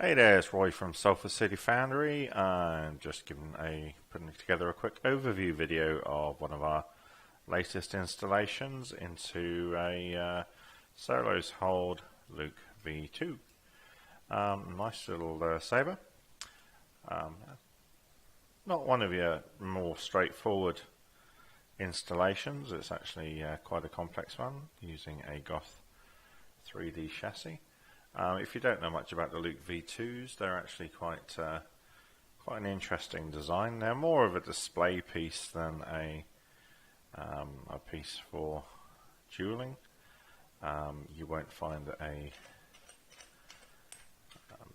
Hey there, it's Roy from Sulphur City Foundry. I'm just putting together a quick overview video of one of our latest installations into a Solos Hold LukeV2. Nice little saber. Not one of your more straightforward installations. It's actually quite a complex one using a Goth 3D chassis. If you don't know much about the LukeV2s, they're actually quite an interesting design. They're more of a display piece than a piece for dueling. You won't find a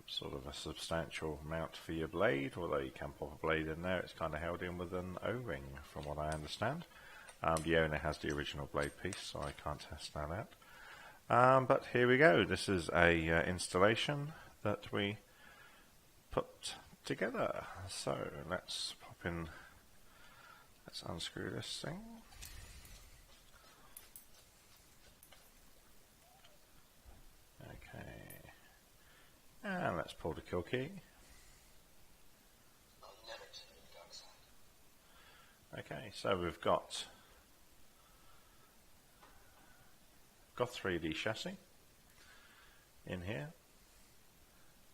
sort of a substantial mount for your blade, although you can pop a blade in there. It's kind of held in with an O-ring, from what I understand. The owner has the original blade piece, so I can't test that out. But here we go. This is a installation that we put together. So let's pop in. Let's unscrew this thing. Okay, and let's pull the kill key. Okay, so we've got Goth 3D chassis in here.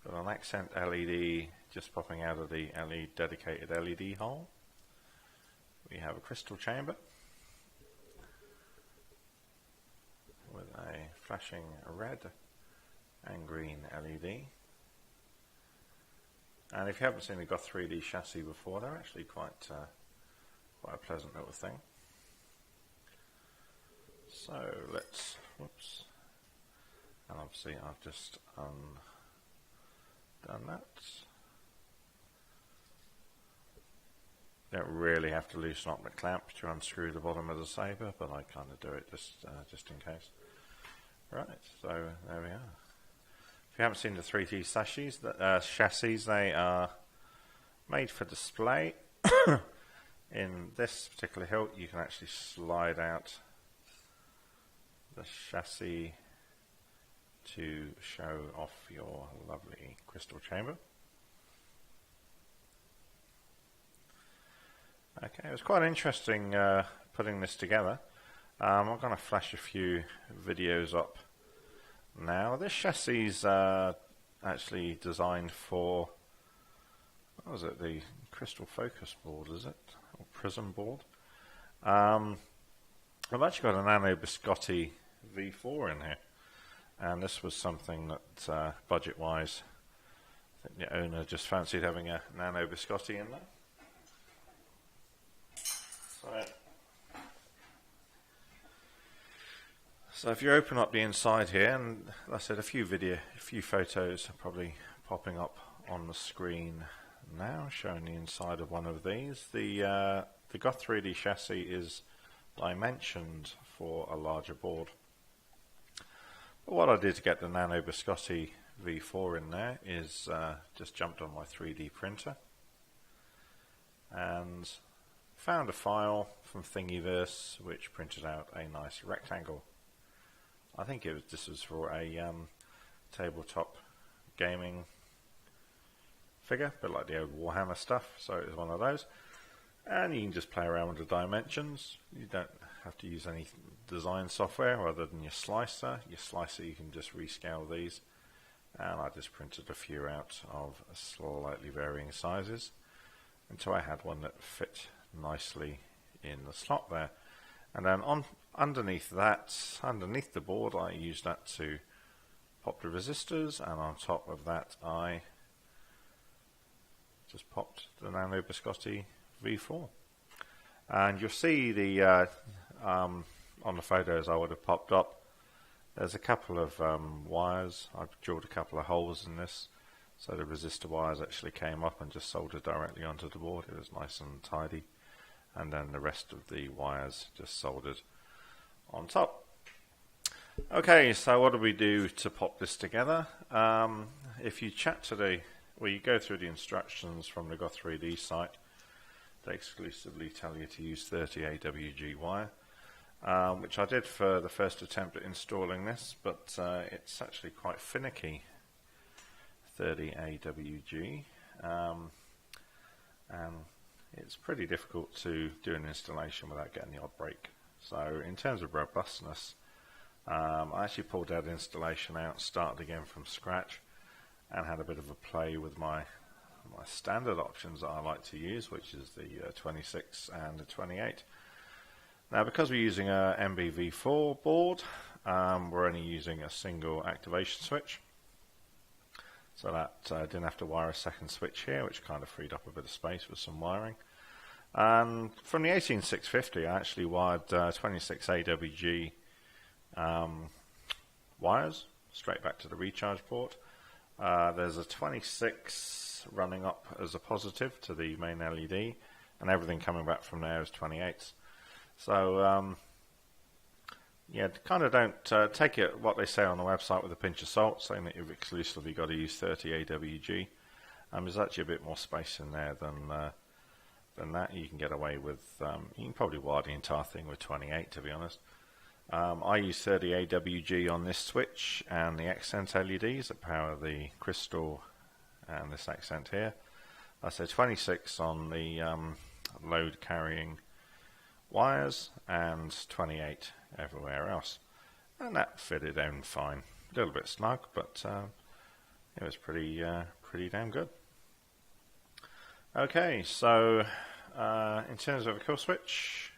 Got an accent LED just popping out of the dedicated LED hole. We have a crystal chamber with a flashing red and green LED. And if you haven't seen a Goth 3D chassis before, they're actually quite a pleasant little thing. So let's, whoops, and obviously I've just done that. You don't really have to loosen up the clamp to unscrew the bottom of the saber, but I kind of do it just in case. Right, so there we are. If you haven't seen the 3D chassis, they are made for display. In this particular hilt, you can actually slide out the chassis to show off your lovely crystal chamber. Okay, it was quite interesting putting this together. I'm going to flash a few videos up now. This chassis is actually designed for, what was it, the crystal focus board, is it? Or Prizm board. I've actually got a Nano Biscotti V4 in here, and this was something that budget wise I think the owner just fancied having a Nano Biscotti in there. So if you open up the inside here, and like I said, a few photos are probably popping up on the screen now showing the inside of one of these. The Goth 3D chassis is dimensioned for a larger board. But what I did to get the Nano Biscotti V4 in there is just jumped on my 3D printer and found a file from Thingiverse which printed out a nice rectangle. I think this was for a tabletop gaming figure, a bit like the old Warhammer stuff, so it was one of those. And you can just play around with the dimensions. You don't have to use any design software other than your slicer. Your slicer, you can just rescale these. And I just printed a few out of slightly varying sizes until I had one that fit nicely in the slot there. And then underneath the board, I used that to pop the resistors, and on top of that I just popped the Nano Biscotti V4. And you'll see the on the photos I would have popped up, there's a couple of wires. I've drilled a couple of holes in this, so the resistor wires actually came up and just soldered directly onto the board. It was nice and tidy, and then the rest of the wires just soldered on top. Okay, so what do we do to pop this together? If you you go through the instructions from the Goth 3D site, they exclusively tell you to use 30 AWG wire, which I did for the first attempt at installing this, but it's actually quite finicky. 30 AWG, and it's pretty difficult to do an installation without getting the odd break. So in terms of robustness, I actually pulled that installation out, started again from scratch, and had a bit of a play with my standard options that I like to use, which is the 26 and the 28. Now, because we're using a MBV4 board, we're only using a single activation switch, so that didn't have to wire a second switch here, which kind of freed up a bit of space with some wiring. And from the 18650, I actually wired 26 AWG wires straight back to the recharge port. There's a 26 running up as a positive to the main LED, and everything coming back from there is 28s. So yeah, kind of don't take it what they say on the website with a pinch of salt, saying that you've exclusively got to use 30 AWG. There's actually a bit more space in there than that. You can get away with, you can probably wire the entire thing with 28, to be honest. I use 30 AWG on this switch and the accent LEDs that power the crystal and this accent here. I say 26 on the load carrying wires and 28 everywhere else, and that fitted in fine. A little bit snug, but it was pretty damn good. Okay, so in terms of a kill switch,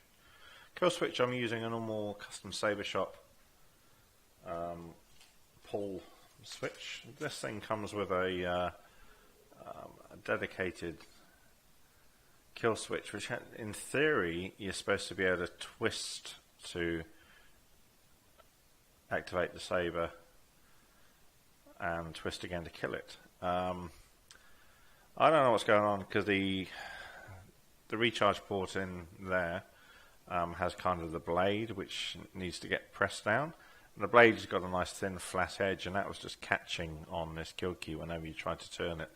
I'm using a normal custom Saber Shop pull switch. This thing comes with a dedicated kill switch, which in theory you're supposed to be able to twist to activate the Saber and twist again to kill it. I don't know what's going on, because the recharge port in there has kind of the blade which needs to get pressed down. And the blade's got a nice thin flat edge, and that was just catching on this kill key whenever you tried to turn it.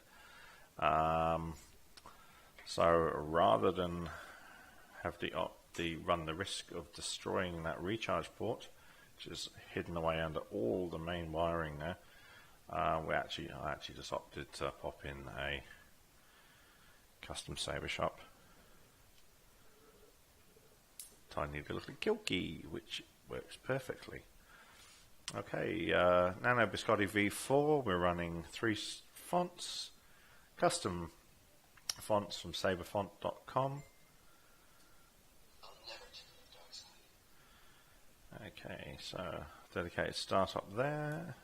So rather than have run the risk of destroying that recharge port, which is hidden away under all the main wiring there, I actually just opted to pop in a custom Saber Shop tiny little kill key, which works perfectly. Okay, Nano Biscotti V4, we're running 3 fonts, custom fonts from saberfont.com. Okay, so dedicated startup there.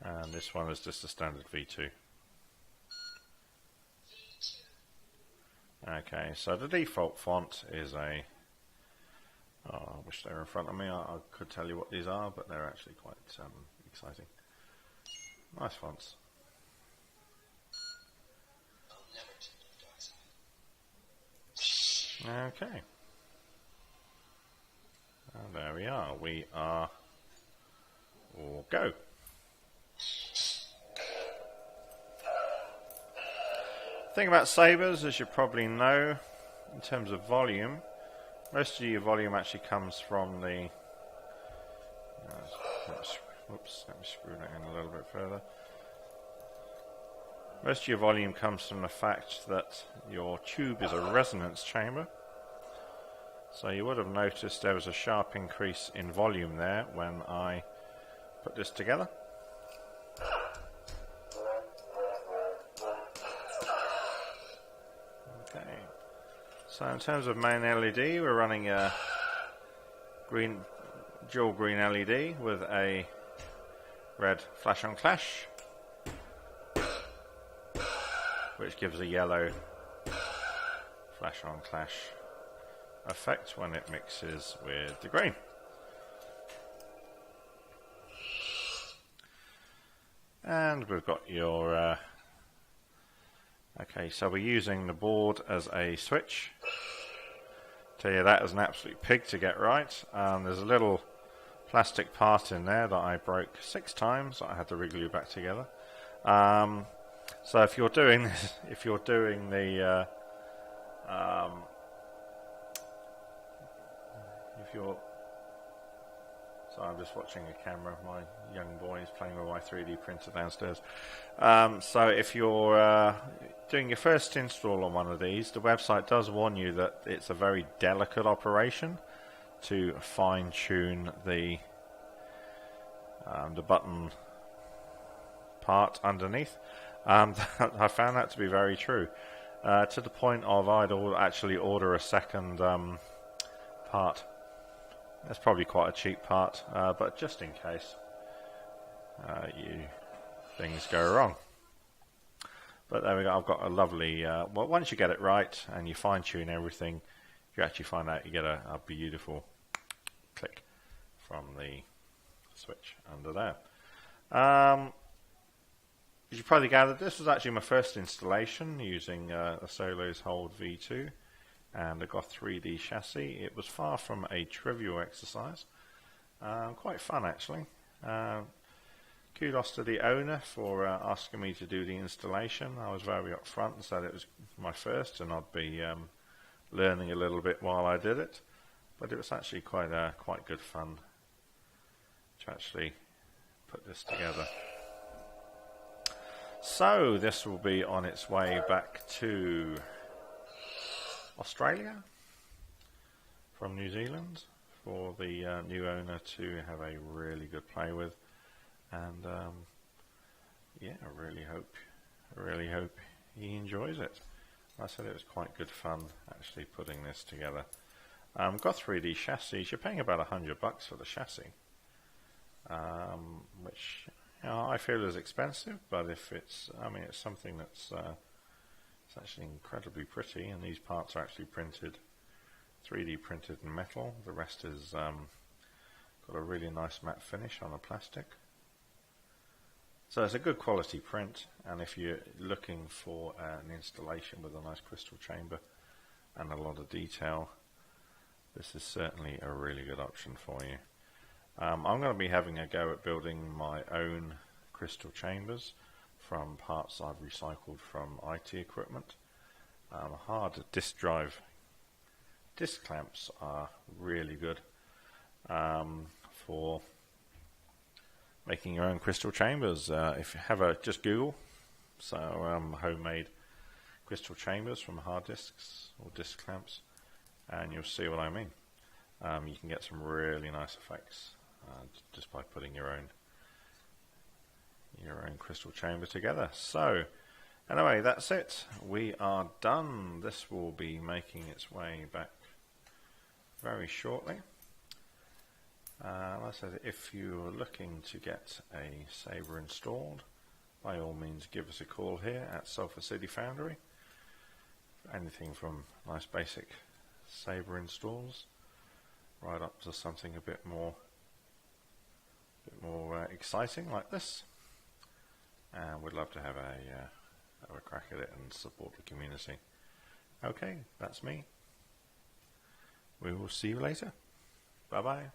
And this one is just a standard V2. Okay, so the default font is a... Oh, I wish they were in front of me. I could tell you what these are, but they're actually quite exciting. Nice fonts. Okay. And there we are. We are all go. Thing about Sabers, as you probably know, in terms of volume, most of your volume actually comes from the... Oops, let me screw that in a little bit further. Most of your volume comes from the fact that your tube is a resonance chamber. So you would have noticed there was a sharp increase in volume there when I put this together. Okay. So in terms of main LED, we're running a dual green LED with a red flash on clash, which gives a yellow flash on clash effect when it mixes with the green. And we've got your okay, so we're using the board as a switch. Tell you that is an absolute pig to get right. There's a little plastic part in there that I broke 6 times that I had to re-glue back together. So if you're doing the you're... So I'm just watching a camera. My young boy is playing with my 3D printer downstairs. So if you're doing your first install on one of these, the website does warn you that it's a very delicate operation to fine-tune the button part underneath. I found that to be very true, to the point of I'd actually order a second part. That's probably quite a cheap part, but just in case things go wrong. But there we go. I've got a lovely. Well, once you get it right and you fine tune everything, you actually find out you get a beautiful click from the switch under there. As you probably gathered, this was actually my first installation using a Solos Hold V2 and a Goth 3D chassis. It was far from a trivial exercise. Quite fun, actually. Kudos to the owner for asking me to do the installation. I was very upfront and said it was my first and I'd be learning a little bit while I did it. But it was actually quite good fun to actually put this together. So this will be on its way back to Australia from New Zealand for the new owner to have a really good play with, and yeah, I really hope he enjoys it. I said it was quite good fun actually putting this together. Got 3D chassis. You're paying about $100 for the chassis, which I feel is expensive, but if it's, it's something that's it's actually incredibly pretty, and these parts are actually printed, 3D printed in metal. The rest is got a really nice matte finish on the plastic. So it's a good quality print, and if you're looking for an installation with a nice crystal chamber and a lot of detail, this is certainly a really good option for you. I'm going to be having a go at building my own crystal chambers from parts I've recycled from IT equipment. Hard disk drive disc clamps are really good for making your own crystal chambers. If you have just Google homemade crystal chambers from hard disks or disc clamps, and you'll see what I mean. You can get some really nice effects just by putting your own crystal chamber together. So anyway, that's it. We are done. This will be making its way back very shortly. Like I said, if you're looking to get a Sabre installed, by all means give us a call here at Sulphur City Foundry. Anything from nice basic Sabre installs right up to something a bit more exciting like this. And we'd love to have a crack at it and support the community. Okay, that's me. We will see you later. Bye bye.